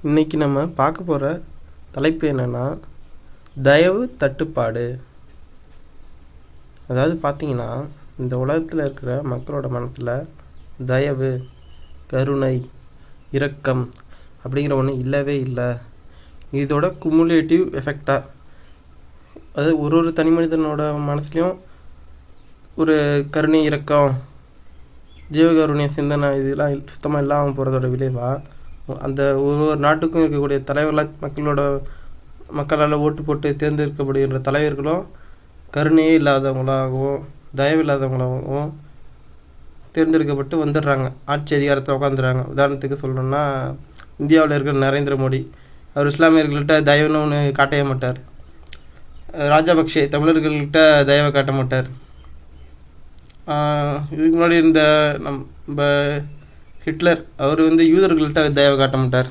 இன்றைக்கி நம்ம பார்க்க போகிற தலைப்பு என்னென்னா தயவு தட்டுப்பாடு. அதாவது பார்த்திங்கன்னா, இந்த உலகத்தில் இருக்கிற மக்களோட மனசில் தயவு, கருணை, இரக்கம் அப்படிங்கிற ஒன்று இல்லவே இல்லை. இதோட குமுலேட்டிவ் எஃபெக்டாக, அதாவது ஒரு தனி மனிதனோட மனசுலையும் ஒரு கருணை, இரக்கம், ஜீவகாருண்ய சிந்தனை இதெல்லாம் சுத்தமாக இல்லாமல் போகிறதோட விளைவாக அந்த ஒவ்வொரு நாட்டுக்கும் இருக்கக்கூடிய தலைவர்களாக மக்களால் ஓட்டு போட்டு தேர்ந்தெடுக்கப்படுகின்ற தலைவர்களும் கருணையே இல்லாதவங்களாகவும் தயவு இல்லாதவங்களாகவும் தேர்ந்தெடுக்கப்பட்டு வந்துடுறாங்க, ஆட்சி அதிகாரத்தை உட்காந்துடுறாங்க. உதாரணத்துக்கு சொல்லணும்னா, இந்தியாவில் இருக்கிற நரேந்திர மோடி, அவர் இஸ்லாமியர்கள்கிட்ட தயவுன்னு ஒன்று காட்டவே மாட்டார். ராஜபக்ஷே தமிழர்கள்கிட்ட தயவை காட்ட மாட்டார். இதுக்கு முன்னாடி இருந்த நம்ம ஹிட்லர், அவர் யூதர்கள்ட்ட தயவை காட்ட மாட்டார்.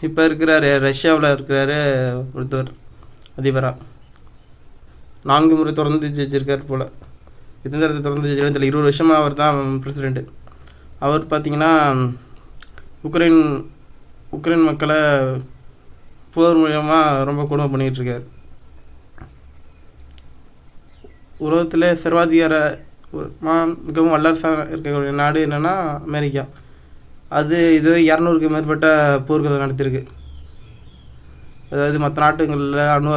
இப்போ இருக்கிறாரு ரஷ்யாவில் இருக்கிறாரு ஒருத்தர் அதிபராக, 4 முறை தொடர்ந்து ஜெயிச்சிருக்கார் போல். எத்தனை தடவை தொடர்ந்து ஜெயிச்சிருக்காரு தெரியல. 20 வருஷமாக அவர் தான் பிரசிடெண்ட்டு. அவர் பார்த்திங்கன்னா உக்ரைன் மக்களை போர் மூலமாக ரொம்ப கொடுமை பண்ணிகிட்ருக்கார். உலகத்தில் சர்வாதிகார மிகவும் வல்லரசாக இருக்கக்கூடிய நாடு என்னென்னா அமெரிக்கா. அது இதுவே 200க்கு மேற்பட்ட போர்களை நடத்தியிருக்கு. அதாவது மற்ற நாட்டுகளில் அணு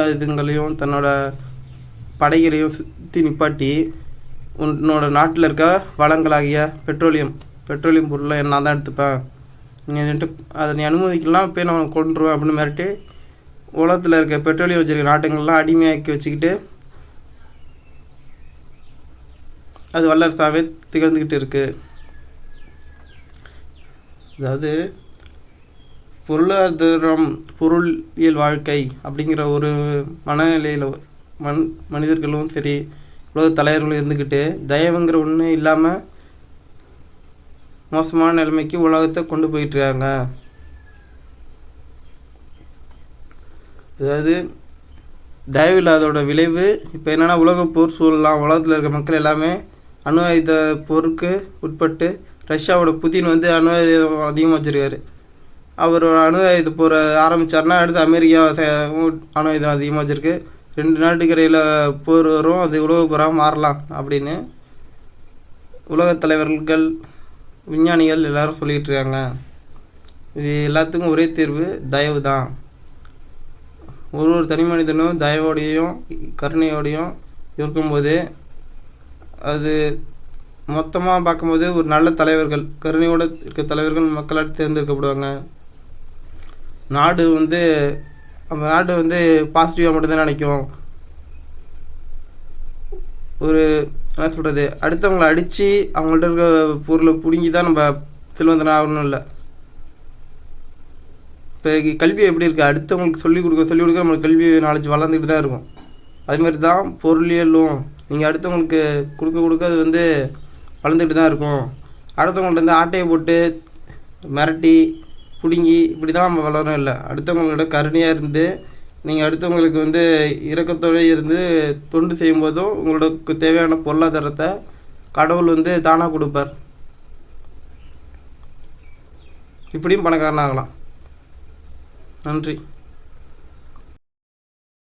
ஆயுதங்களையும் தன்னோட படைகளையும் சுற்றி நிப்பாட்டி, உன்னோட நாட்டில் இருக்க வளங்களாகிய பெட்ரோலியம் பொருளை நான் தான் எடுத்துப்பேன், நீ அதை நீ அனுமதிக்கலாம், போய் நான் கொண்டுருவேன் அப்படின்னு மிரட்டி உலகத்தில் இருக்க பெட்ரோலியம் வச்சுருக்க நாட்டுங்கள்லாம் அடிமையாக்கி வச்சுக்கிட்டு அது வல்லரசாகவே திகழ்ந்துக்கிட்டு இருக்குது. அதாவது பொருளாதாரம், பொருளியல் வாழ்க்கை அப்படிங்கிற ஒரு மனநிலையில் மனிதர்களும் சரி, உலக தலைவர்களும் இருந்துக்கிட்டு தயவுங்கிற ஒன்று இல்லாமல் மோசமான நிலைமைக்கு உலகத்தை கொண்டு போயிட்டுருக்காங்க. அதாவது தயவு இல்லாதோட விளைவு இப்போ என்னென்னா, உலக போர் சூழலாம். உலகத்தில் இருக்க மக்கள் எல்லாமே அணு ஆயுத போருக்கு உட்பட்டு, ரஷ்யாவோட புதின் அணு ஆயுதம் அதிகமாக வச்சுருக்காரு. அவர் அணு ஆயுத போரை ஆரம்பித்தார்னா அடுத்து அமெரிக்கா அணு ஆயுதம் அதிகமாக வச்சுருக்கு. 2 நாட்டுக்கரையில் போர் வரும், அது உலக போராக மாறலாம் அப்படின்னு உலகத் தலைவர்கள், விஞ்ஞானிகள் எல்லோரும் சொல்லிகிட்டு இருக்காங்க. இது எல்லாத்துக்கும் ஒரே தீர்வு தயவு தான். ஒரு தனி மனிதனும் தயவோடையும் கருணையோடையும் இருக்கும்போது, அது மொத்தமாக பார்க்கும்போது ஒரு நல்ல தலைவர்கள், கருணையோடு இருக்க தலைவர்கள் மக்களால் தேர்ந்தெடுக்கப்படுவாங்க. நாடு அந்த நாடு பாசிட்டிவாக மட்டும்தான் நினைக்கும். ஒரு என்ன சொல்கிறது, அடுத்தவங்களை அடித்து அவங்கள்ட்ட இருக்க பொருளை பிடுங்கி தான் நம்ம செல்வந்தனா ஆகணும் இல்லை. இப்போ கல்வி எப்படி இருக்குது, அடுத்தவங்களுக்கு சொல்லிக் கொடுக்க நம்மளுக்கு கல்வி நாலேஜ் வளர்ந்துக்கிட்டு தான் இருக்கும். அதுமாதிரி தான் பொருளியலும், நீங்கள் அடுத்தவங்களுக்கு கொடுக்க அது வளர்ந்துக்கிட்டு தான் இருக்கும். அடுத்தவங்கள்ட்ட ஆட்டையை போட்டு மிரட்டி பிடுங்கி இப்படி தான் நம்ம வளரணும் இல்லை. அடுத்தவங்களோட கருணையாக இருந்து நீங்கள் அடுத்தவங்களுக்கு இரக்கத்தோடு இருந்து தொண்டு செய்யும்போதும் உங்களுக்கு தேவையான பொருளாதாரத்தை கடவுள் தானாக கொடுப்பார். இப்படியும் பணக்காரனாகலாம். நன்றி.